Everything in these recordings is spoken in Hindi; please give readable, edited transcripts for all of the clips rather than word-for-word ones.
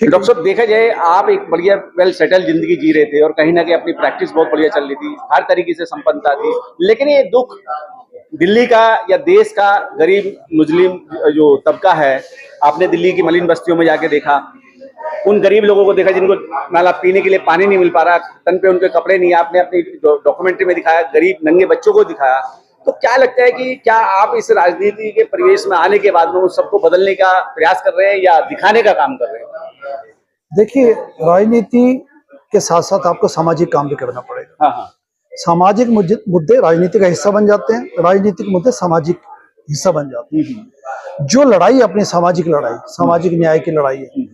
डॉक्टर साहब, देखा जाए आप एक बढ़िया वेल सेटल जिंदगी जी रहे थे और कहीं ना कहीं अपनी प्रैक्टिस बहुत बढ़िया चल रही थी, हर तरीके से संपन्नता थी। लेकिन ये दुख दिल्ली का या देश का गरीब मुस्लिम जो तबका है, आपने दिल्ली की मलिन बस्तियों में जाके देखा, उन गरीब लोगों को देखा जिनको नाला पीने के लिए पानी नहीं मिल पा रहा, तन पे उनके कपड़े नहीं, आपने अपनी डॉक्यूमेंट्री में दिखाया, गरीब नंगे बच्चों को दिखाया। तो क्या लगता है कि क्या आप इस राजनीति के परिवेश में आने के बाद में उन सबको बदलने का प्रयास कर रहे हैं या दिखाने का काम कर रहे हैं? देखिए, राजनीति के साथ साथ आपको सामाजिक काम भी करना पड़ेगा। हाँ हाँ। सामाजिक मुद्दे राजनीति का हिस्सा बन जाते हैं, राजनीतिक मुद्दे सामाजिक हिस्सा बन जाते हैं। जो लड़ाई अपनी सामाजिक लड़ाई, सामाजिक न्याय की लड़ाई है,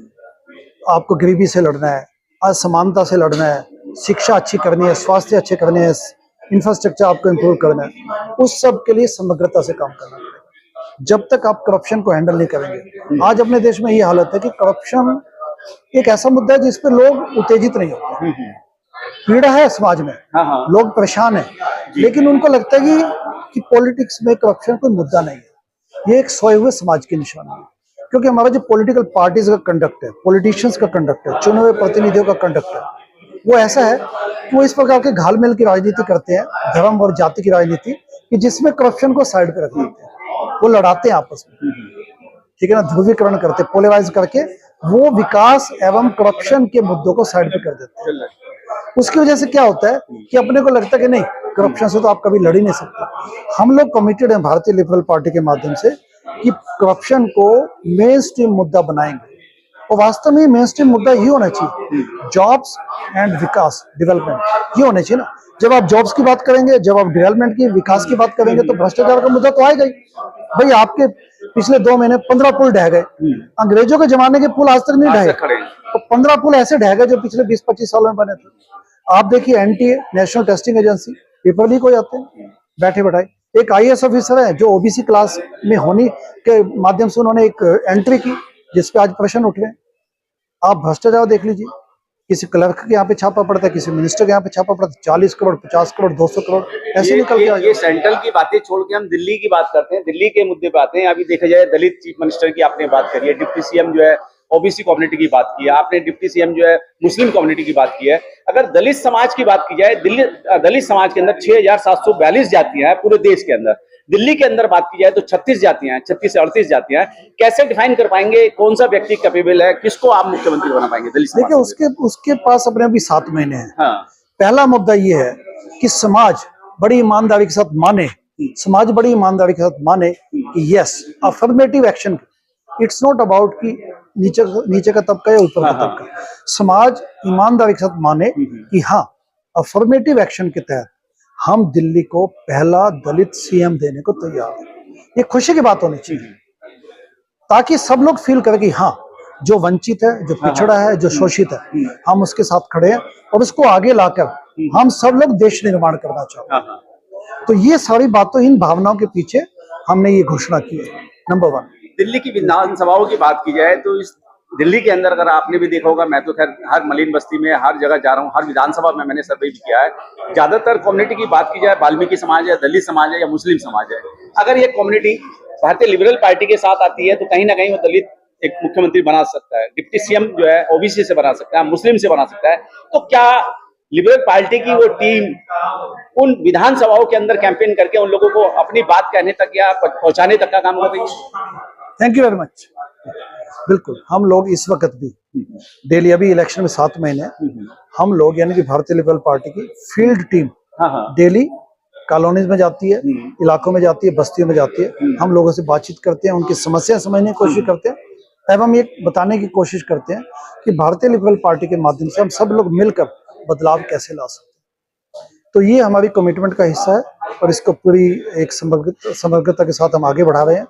आपको गरीबी से लड़ना है, असमानता से लड़ना है, शिक्षा अच्छी करनी है, स्वास्थ्य अच्छे करने हैं, इंफ्रास्ट्रक्चर आपको इम्प्रूव करना है, उस सब के लिए समग्रता से काम करना पड़ेगा। जब तक आप करप्शन को हैंडल नहीं करेंगे, आज अपने देश में ये हालत है कि करप्शन एक ऐसा मुद्दा है जिस पे लोग उत्तेजित नहीं होते। पीड़ा है समाज में, लोग परेशान हैं, लेकिन उनको लगता है कि पॉलिटिक्स में करप्शन कोई मुद्दा नहीं है। ये एक सोए हुए समाज की निशानी है, क्योंकि हमारा जो पॉलिटिकल पार्टीज का कंडक्ट है, पॉलिटिशियंस का कंडक्ट है, चुने हुए प्रतिनिधियों का कंडक्ट है, वो ऐसा है कि वो इस प्रकार के घालमेल की राजनीति करते हैं, धर्म और जाति की राजनीति, कि जिसमें करप्शन को साइड पे रख देते हैं। वो लड़ाते हैं आपस में, ठीक है ना, ध्रुवीकरण करते, पोलराइज करके वो विकास एवं करप्शन के मुद्दों को साइड पे कर देते हैं। उसकी वजह से क्या होता है कि अपने को लगता है कि नहीं, करप्शन से तो आप कभी लड़ ही नहीं सकते। हम लोग कमिटेड हैं भारतीय लिबरल पार्टी के माध्यम से कि करप्शन को मेन स्ट्रीम मुद्दा बनाएंगे, और वास्तव में मेन स्ट्रीम मुद्दा ये होना चाहिए, जॉब्स एंड विकास, डेवलपमेंट, ये होना चाहिए ना। जब आप जॉब्स की बात करेंगे, जब आप डेवलपमेंट की, विकास की बात करेंगे, तो भ्रष्टाचार का मुद्दा तो आएगा ही। भाई, आपके पिछले 2 महीने 15 पुल ढह गए, अंग्रेजों के जमाने के पुल आज तक नहीं ढहे, तो 15 पुल ऐसे ढह गए जो पिछले 20-25 सालों में बने थे। आप देखिए, NTA, national testing agency, paper leak हो जाते हैं बैठे बैठाए। एक आईएएस ऑफिसर है जो ओबीसी क्लास में होने के माध्यम से उन्होंने एक एंट्री की, जिसपे आज प्रश्न उठ रहे हैं। आप भ्रष्टाचार देख लीजिए, किसी क्लर्क के यहाँ पे छापा पड़ता है, किसी मिनिस्टर के यहाँ पे छापा पड़ता है, 40 करोड़, 50 करोड़, 200 करोड़ ऐसे निकल के आ ये सेंट्रल की बातें छोड़ के हम दिल्ली की बात करते हैं, दिल्ली के मुद्दे पे आते हैं। अभी देखा जाए, दलित चीफ मिनिस्टर की आपने बात करी है, डिप्टी सीएम जो है ओबीसी कम्युनिटी की बात की है आपने, डिप्टी सीएम जो है मुस्लिम कम्युनिटी की बात की है। अगर दलित समाज की बात की जाए, दलित समाज के अंदर 6742 जातियां हैं पूरे देश के अंदर। दिल्ली के अंदर बात की जाए तो 36 जातियां हैं, 36 से 38 जातियां हैं। कैसे डिफाइन कर पाएंगे कौन सा व्यक्ति कैपेबल है, किसको आप मुख्यमंत्री बना पाएंगे दलित समाज? देखिए, उसके पास अपने अभी 7 महीने हैं। हाँ। पहला मुद्दा ये है कि समाज बड़ी ईमानदारी के साथ माने, समाज बड़ी ईमानदारी के साथ माने कि yes, affirmative action, it's not about कि नीचे का तबका या ऊपर का तबका। समाज ईमानदारी के साथ माने कि हाँ, अफर्मेटिव एक्शन के तहत हम दिल्ली को पहला दलित सीएम देने को तैयार हैं। ये खुशी की बात होनी चाहिए, ताकि सब लोग फील करें कि हाँ, जो वंचित है, जो पिछड़ा है, जो शोषित है, हम उसके साथ खड़े हैं, और उसको आगे लाकर हम सब लोग देश निर्माण करना चाहते हैं। तो ये सारी बातों, इन भावनाओं के पीछे हमने ये घोषणा की है। नंबर 1। दिल्ली की विधानसभाओं की बात की जाए तो इस दिल्ली के अंदर, अगर आपने भी देखा होगा, मैं तो खैर हर मलिन बस्ती में हर जगह जा रहा हूँ, हर विधानसभा में मैंने सर्वे भी किया है, ज्यादातर कम्युनिटी की बात की जाए, वाल्मीकि समाज है, दलित समाज है या मुस्लिम समाज है। अगर ये कम्युनिटी भारतीय लिबरल पार्टी के साथ आती है तो कहीं ना कहीं वो दलित एक मुख्यमंत्री बना सकता है, डिप्टी सीएम जो है ओबीसी से बना सकता है, मुस्लिम से बना सकता है। तो क्या लिबरल पार्टी की वो टीम उन विधानसभाओं के अंदर कैंपेन करके उन लोगों को अपनी बात कहने तक या पहुंचाने तक का काम कर रही है? Thank you very much. बिल्कुल, हम लोग इस वक्त भी डेली, अभी इलेक्शन में 7 महीने, हम लोग यानी कि भारतीय लिबरल पार्टी की फील्ड टीम डेली कॉलोनीज में जाती है, इलाकों में जाती है, बस्तियों में जाती है। हम लोगों से बातचीत करते हैं, उनकी समस्या समझने की कोशिश करते हैं, एवं ये बताने की कोशिश करते हैं कि भारतीय लिबरल पार्टी के माध्यम से हम सब लोग मिलकर बदलाव कैसे ला सकते हैं। तो ये हमारी कमिटमेंट का हिस्सा है, और इसको पूरी एक समग्रता के साथ हम आगे बढ़ा रहे हैं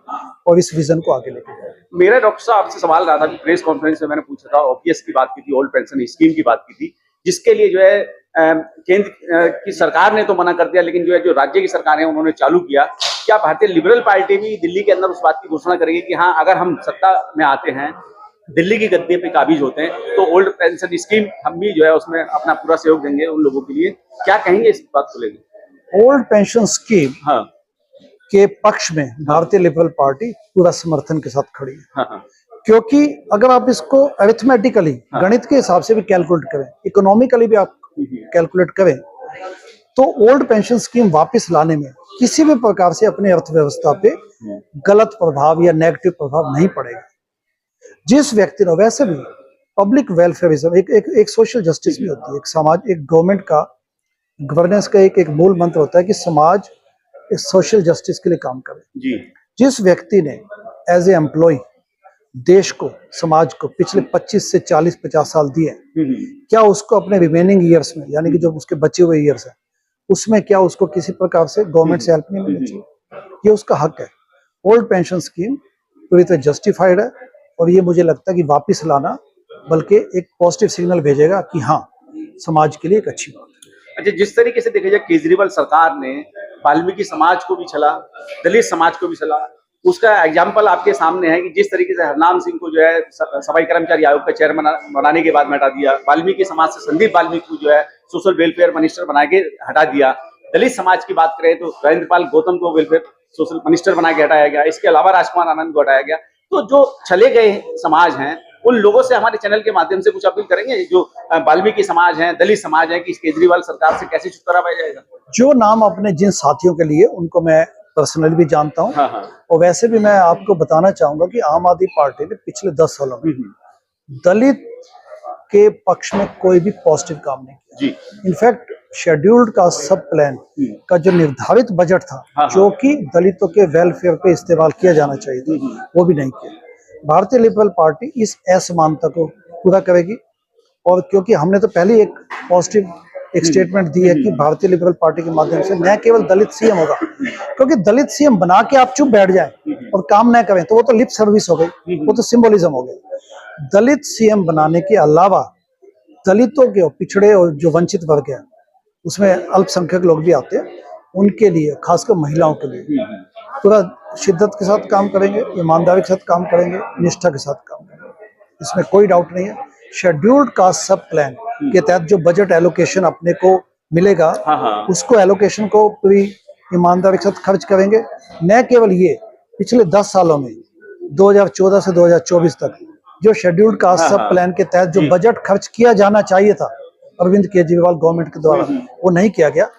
और इस विजन को आगे लेके जा रहे हैं। मेरा डॉक्टर साहब आपसे सवाल रहा था कि प्रेस कॉन्फ्रेंस में मैंने पूछा था, ओपीएस की बात की थी, ओल्ड पेंशन स्कीम की बात की थी, जिसके लिए जो है केंद्र की सरकार ने तो मना कर दिया, लेकिन जो है जो राज्य की सरकार है उन्होंने चालू किया। क्या भारतीय लिबरल पार्टी भी दिल्ली के अंदर उस बात की घोषणा करेगी कि हाँ, अगर हम सत्ता में आते हैं, दिल्ली की गद्दे पे काबिज होते हैं, तो ओल्ड पेंशन स्कीम हम भी जो है उसमें अपना पूरा सहयोग देंगे उन लोगों के लिए? क्या कहेंगे इस बात को लेकर? ओल्ड पेंशन स्कीम के पक्ष में भारतीय लिबरल पार्टी पूरा समर्थन के साथ खड़ी है। क्योंकि अगर आप इसको अरिथमेटिकली गणित के हिसाब से भी कैलकुलेट करें, इकोनॉमिकली भी आप कैलकुलेट करें, तो ओल्ड पेंशन स्कीम वापस लाने में किसी भी प्रकार से अपनी अर्थव्यवस्था पे गलत प्रभाव या नेगेटिव प्रभाव नहीं पड़ेगा। जिस व्यक्ति ने, वैसे भी पब्लिक वेलफेयरिज्म एक सोशल जस्टिस भी होती है, एक समाज, एक गवर्नमेंट का गवर्नेंस का एक मूल मंत्र होता है कि समाज एक सोशल जस्टिस के लिए काम करे। जी। जिस व्यक्ति ने एज ए एम्प्लॉय देश को, समाज को पिछले 25 से 40-50 साल दिए, क्या उसको अपने रिमेनिंग ईयर्स में, यानी कि जो उसके बचे हुए ईयर्स है, उसमें क्या उसको किसी प्रकार से गवर्नमेंट से हेल्प नहीं मिलनी चाहिए? ये उसका हक है। ओल्ड पेंशन स्कीम पूरी तरह जस्टिफाइड है और ये मुझे लगता है कि वापस लाना बल्कि एक पॉजिटिव सिग्नल भेजेगा कि हाँ, समाज के लिए एक अच्छी बात है। अच्छा, जिस तरीके से देखा जाए केजरीवाल सरकार ने वाल्मीकि समाज को भी छला, दलित समाज को भी छला, उसका एग्जाम्पल आपके सामने है कि जिस तरीके से हरनाम सिंह को जो है सफाई कर्मचारी आयोग का चेयरमैन बनाने के बाद में हटा दिया, वाल्मीकि समाज से संदीप वाल्मीकि को जो है सोशल वेलफेयर मिनिस्टर बना के हटा दिया, दलित समाज की बात करें तो राजेंद्रपाल गौतम को वेलफेयर सोशल मिनिस्टर बना के हटाया गया, इसके अलावा राजकुमार आनंद को हटाया गया। तो जो चले गए समाज हैं, उन लोगों से हमारे चैनल के माध्यम से कुछ अपील करेंगे, जो वाल्मीकि समाज है, दलित समाज है, कि इस केजरीवाल सरकार से कैसे छुटकारा पाया जाएगा? जो नाम अपने जिन साथियों के लिए, उनको मैं पर्सनली भी जानता हूं, हाँ हाँ। और वैसे भी मैं आपको बताना चाहूंगा कि आम आदमी पार्टी ने पिछले 10 सालों में दलित के पक्ष में कोई भी पॉजिटिव काम नहीं किया। जी। इनफैक्ट शेड्यूल्ड कास्ट सब प्लान का जो निर्धारित बजट था, हाँ, जो कि दलितों के वेलफेयर पे इस्तेमाल किया जाना चाहिए था, वो भी नहीं किया। भारतीय लिबरल पार्टी इस असमानता को पूरा करेगी, और क्योंकि हमने तो पहले एक पॉजिटिव एक स्टेटमेंट दी है कि भारतीय लिबरल पार्टी के माध्यम से न केवल दलित सीएम होगा, क्योंकि दलित सीएम बना के आप चुप बैठ जाएं और काम न करें तो वो तो लिप सर्विस हो गई, वो तो सिंबोलिज्म हो गया। दलित सीएम बनाने के अलावा दलितों के, पिछड़े और जो वंचित वर्ग है, उसमें अल्पसंख्यक लोग भी आते हैं, उनके लिए, खासकर महिलाओं के लिए पूरा शिद्दत के साथ काम करेंगे, ईमानदारी के साथ काम करेंगे, निष्ठा के साथ काम करेंगे, इसमें कोई डाउट नहीं है। शेड्यूल्ड कास्ट सब प्लान के तहत जो बजट एलोकेशन अपने को मिलेगा, उसको एलोकेशन को पूरी ईमानदारी के साथ खर्च करेंगे। न केवल ये, पिछले 10 सालों में 2014 से 2024 तक जो शेड्यूल्ड कास्ट सब प्लान के तहत जो बजट खर्च किया जाना चाहिए था अरविंद केजरीवाल गवर्नमेंट के द्वारा, वो नहीं किया गया।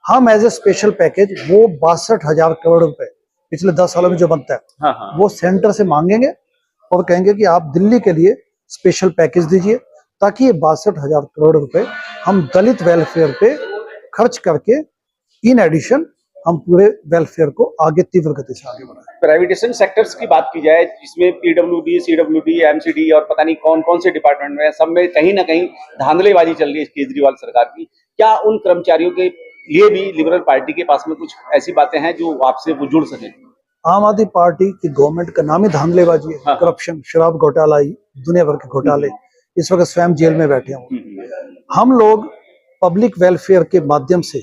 हम एज ए स्पेशल पैकेज वो 62,000 करोड़ रुपए पिछले 10 सालों में जो बनता है, वो सेंटर से मांगेंगे और कहेंगे कि आप दिल्ली के लिए स्पेशल पैकेज दीजिए, ताकि ये 62,000 करोड़ रुपए हम दलित वेलफेयर पे खर्च करके इन एडिशन हम पूरे वेलफेयर को आगे तीव्र गति से आगे बढ़ाएं। प्राइवेटाइजेशन सेक्टर्स की बात की जाए, जिसमें पीडब्ल्यूडी, सीडब्ल्यूडी, एमसीडी और पता नहीं कौन कौन से डिपार्टमेंट में, सब में कहीं ना कहीं धांधलेबाजी चल रही है केजरीवाल सरकार की। क्या उन कर्मचारियों के लिए भी लिबरल पार्टी के पास में कुछ ऐसी बातें हैं जो आपसे वो जुड़ सके? आम आदमी पार्टी की गवर्नमेंट का नाम ही धांधलेबाजी है। करप्शन, शराब घोटाला, दुनिया भर के घोटाले, इस वक्त स्वयं जेल में बैठे हैं। हम लोग पब्लिक वेलफेयर के माध्यम से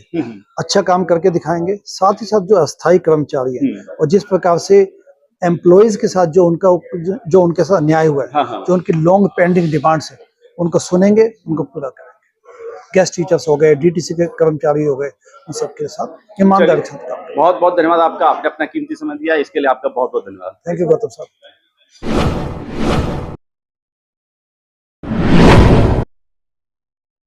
अच्छा काम करके दिखाएंगे। साथ ही साथ जो अस्थायी कर्मचारी हैं और जिस प्रकार से एम्प्लॉइज के साथ जो उनके साथ अन्याय हुआ है, जो उनकी लॉन्ग पेंडिंग डिमांड्स है, उनको सुनेंगे, उनको पूरा करेंगे। गेस्ट टीचर्स हो गए, डीटीसी के कर्मचारी हो गए, उन सबके साथ ईमानदारी के साथ काम। बहुत बहुत धन्यवाद आपका, आपने अपना कीमती समय दिया, इसके लिए आपका बहुत बहुत धन्यवाद। थैंक यू गौतम साहब।